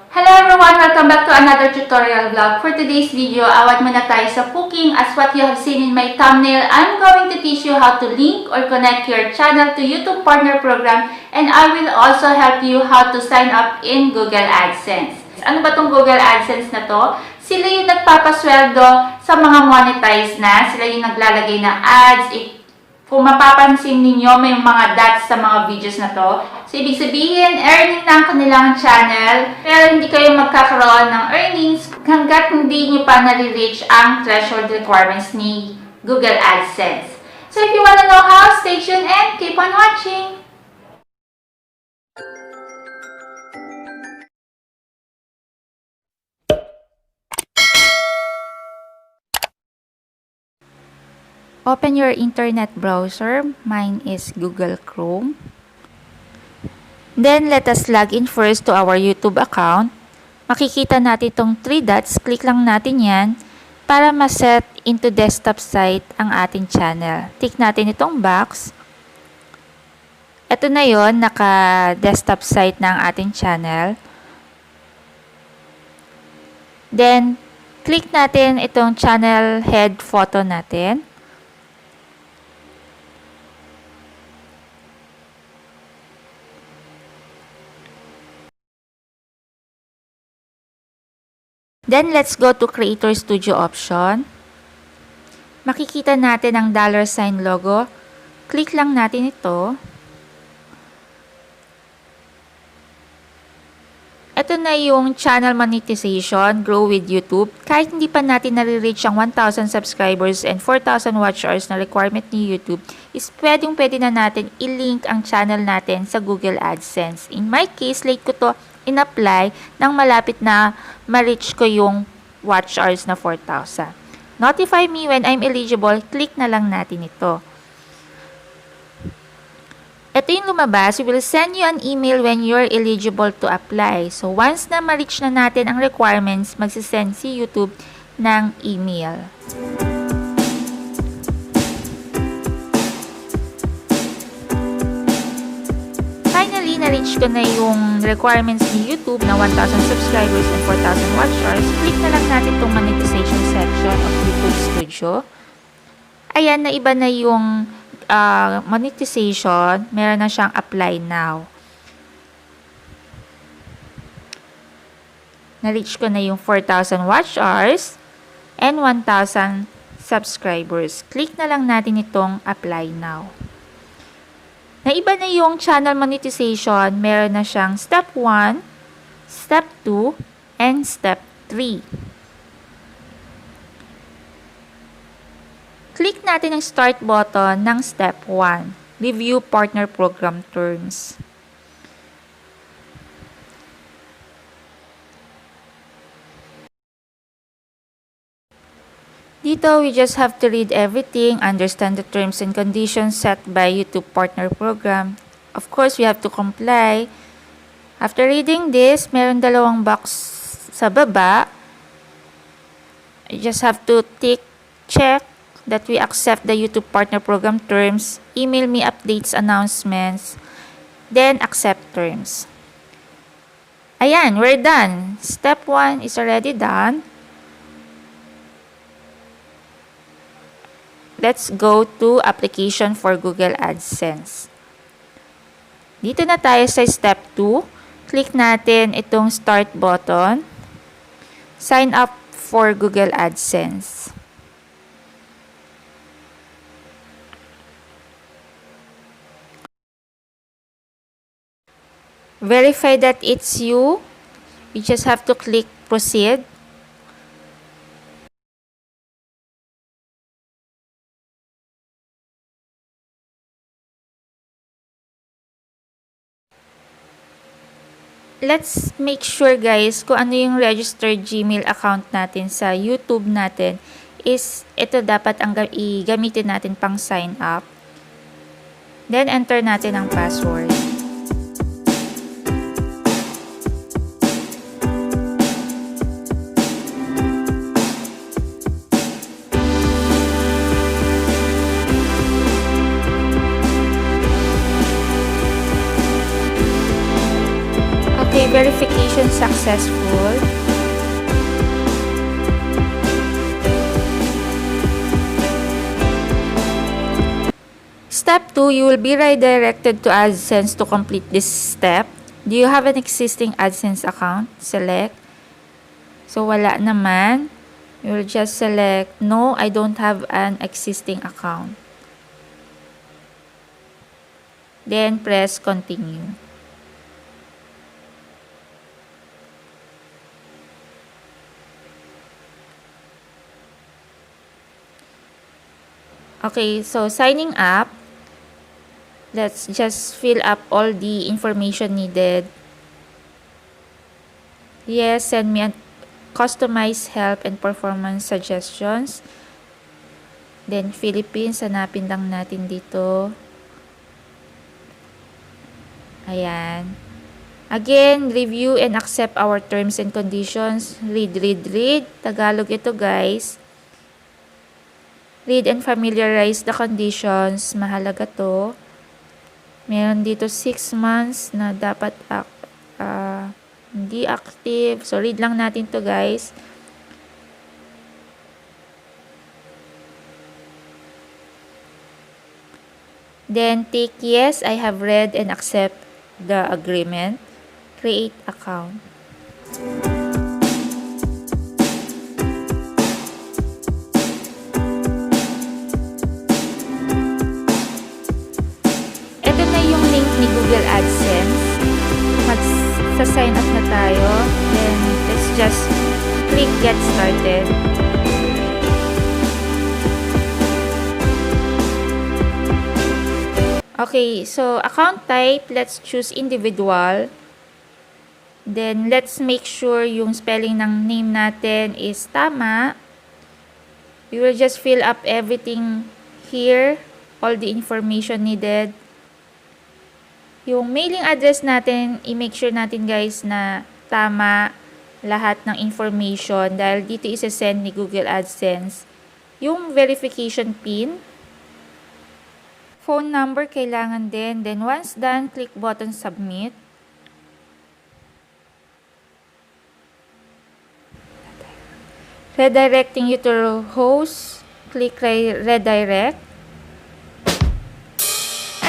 Hello everyone! Welcome back to another tutorial vlog. For today's video, awat muna tayo sa cooking. As what you have seen in my thumbnail, I'm going to teach you how to link or connect your channel to YouTube Partner Program, and I will also help you how to sign up in Google Adsense. Ano ba tong Google Adsense na to? Sila yung nagpapasweldo sa mga monetize na. Sila yung naglalagay na ads. Kung mapapansin ninyo, may mga dots sa mga videos na to. So, ibig sabihin, earning ng kanilang channel, pero hindi kayo magkakaroon ng earnings hanggat hindi nyo pa nare-reach ang threshold requirements ni Google AdSense. So, if you wanna know how, stay tuned and keep on watching! Open your internet browser. Mine is Google Chrome. Then, let us log in first to our YouTube account. Makikita natin itong 3 dots. Click lang natin yan para ma-set into desktop site ang ating channel. Tick natin itong box. Ito na yon, naka-desktop site na ang ating channel. Then, click natin itong channel head photo natin. Then, let's go to Creator Studio option. Makikita natin ang $sign logo. Click lang natin ito. Ito na yung channel monetization, grow with YouTube. Kahit hindi pa natin nare-reach ang 1,000 subscribers and 4,000 watch hours na requirement ni YouTube, is pwede na natin i-link ang channel natin sa Google AdSense. In my case, late ko to in-apply nang malapit na ma-reach ko yung watch hours na 4,000. Notify me when I'm eligible, click na lang natin ito. Ito yung lumabas, we will send you an email when you're eligible to apply. So, once na ma-reach na natin ang requirements, magsisend si YouTube ng email. Finally, na-reach ko na yung requirements ni YouTube na 1,000 subscribers and 4,000 watch hours. Click na lang natin itong monetization section of YouTube Studio. Ayan, na iba na yung monetization. Meron na siyang apply now. Na-reach ko na yung 4,000 watch hours and 1,000 subscribers. Click na lang natin itong apply now. Naiba na yung channel monetization, meron na siyang step 1, step 2, and step 3. Click natin ang start button ng step 1, review partner program terms. Dito, we just have to read everything, understand the terms and conditions set by YouTube Partner Program. Of course, we have to comply. After reading this, meron dalawang box sa baba. You just have to check that we accept the YouTube Partner Program terms, email me updates, announcements, then accept terms. Ayan, we're done. Step 1 is already done. Let's go to application for Google AdSense. Dito na tayo sa step 2. Click natin itong start button. Sign up for Google AdSense. Verify that it's you. You just have to click proceed. Let's make sure guys kung ano yung registered Gmail account natin sa YouTube natin is ito dapat ang gamitin natin pang sign up. Then enter natin ang password. verification successful. Step 2, you will be redirected to AdSense to complete this step. Do you have an existing AdSense account? Select. So, wala naman. You will just select, no, I don't have an existing account. Then, press continue. Okay, so signing up. Let's just fill up all the information needed. Yes, send me a customized help and performance suggestions. Then, Philippines, hanapin lang natin dito. Ayan. Again, review and accept our terms and conditions. Read. Tagalog ito, guys. Read and familiarize the conditions. Mahalaga to. Meron dito 6 months na dapat hindi active. So, read lang natin to, guys. Then, take yes, I have read and accept the agreement. Create account. Ito na yung link ni Google Adsense. Magsa-sign up na tayo. Then, let's just click get started. Okay, so account type, let's choose individual. Then, let's make sure yung spelling ng name natin is tama. We will just fill up everything here, all the information needed. Yung mailing address natin, i-make sure natin guys na tama lahat ng information dahil dito isa-send ni Google AdSense. Yung verification PIN, phone number kailangan din. Then once done, click button submit. Redirecting you to host. Click redirect.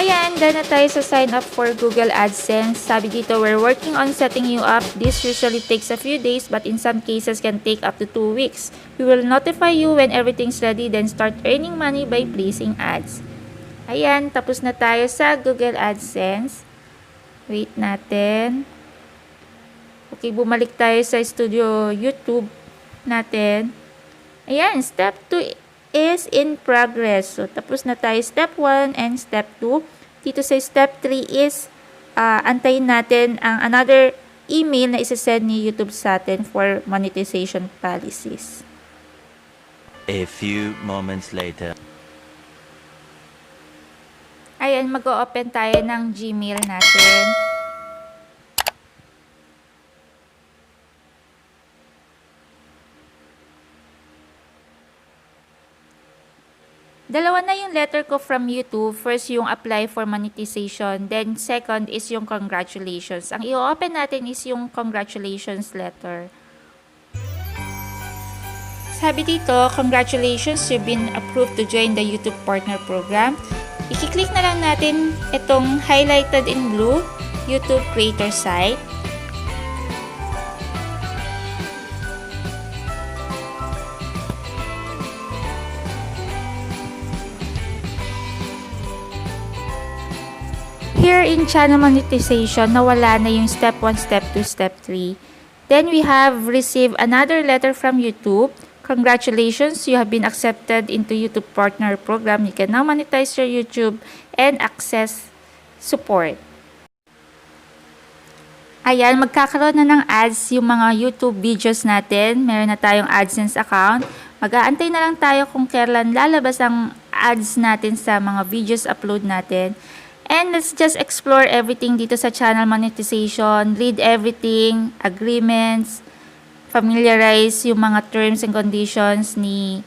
Ayan, done na tayo sa sign up for Google AdSense. Sabi dito, we're working on setting you up. This usually takes a few days but in some cases can take up to 2 weeks. We will notify you when everything's ready then start earning money by placing ads. Ayan, tapos na tayo sa Google AdSense. Wait natin. Okay, bumalik tayo sa studio YouTube natin. Ayan, step 2 is in progress. So, tapos na tayo step 1 and step 2. Dito sa step 3 is antayin natin ang another email na isa-send ni YouTube sa atin for monetization policies. A few moments later. Ayan, mag-o-open tayo ng Gmail natin. Dalawa na yung letter ko from YouTube. First, yung apply for monetization. Then, second is yung congratulations. Ang i-open natin is yung congratulations letter. Sabi dito, congratulations, you've been approved to join the YouTube Partner Program. I-click na lang natin itong highlighted in blue, YouTube Creator Site. Here in channel monetization, nawala na yung step 1, step 2, step 3. Then we have received another letter from YouTube. Congratulations, you have been accepted into YouTube Partner Program. You can now monetize your YouTube and access support. Ayan, magkakaroon na ng ads yung mga YouTube videos natin. Meron na tayong AdSense account. Mag-aantay na lang tayo kung kailan lalabas ang ads natin sa mga videos upload natin. And let's just explore everything dito sa channel monetization. Read everything, agreements, familiarize yung mga terms and conditions ni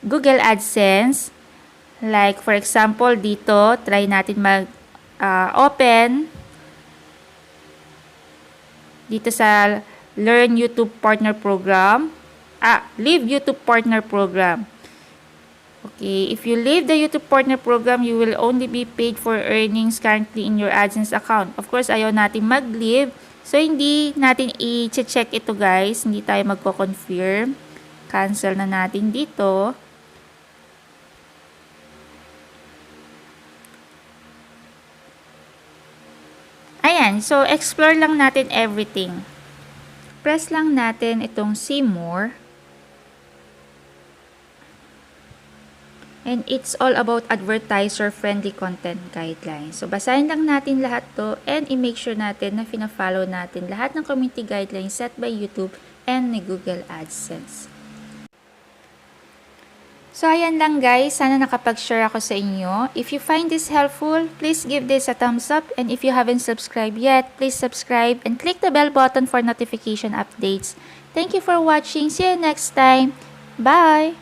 Google AdSense. Like for example, dito, try natin mag-open. dito sa Learn YouTube Partner Program. Leave YouTube Partner Program. Okay, if you leave the YouTube Partner Program, you will only be paid for earnings currently in your AdSense account. Of course, ayaw natin mag-leave. So, hindi natin i-check ito guys. Hindi tayo magko-confirm. Cancel na natin dito. Ayan, so explore lang natin everything. Press lang natin itong see more. And it's all about advertiser-friendly content guidelines. So, basahin lang natin lahat to and i-make sure natin na fina-follow natin lahat ng community guidelines set by YouTube and ni Google Adsense. So, ayan lang guys. Sana nakapag-share ako sa inyo. If you find this helpful, please give this a thumbs up. And if you haven't subscribed yet, please subscribe and click the bell button for notification updates. Thank you for watching. See you next time. Bye!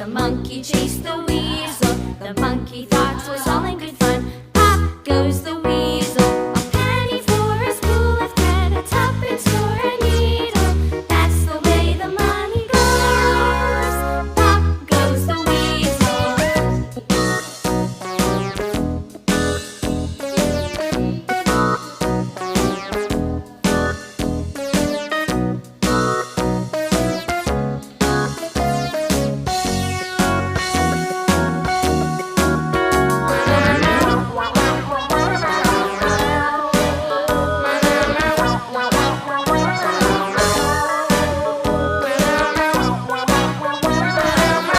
The monkey chased the weasel. The monkey thought it was all in good fun.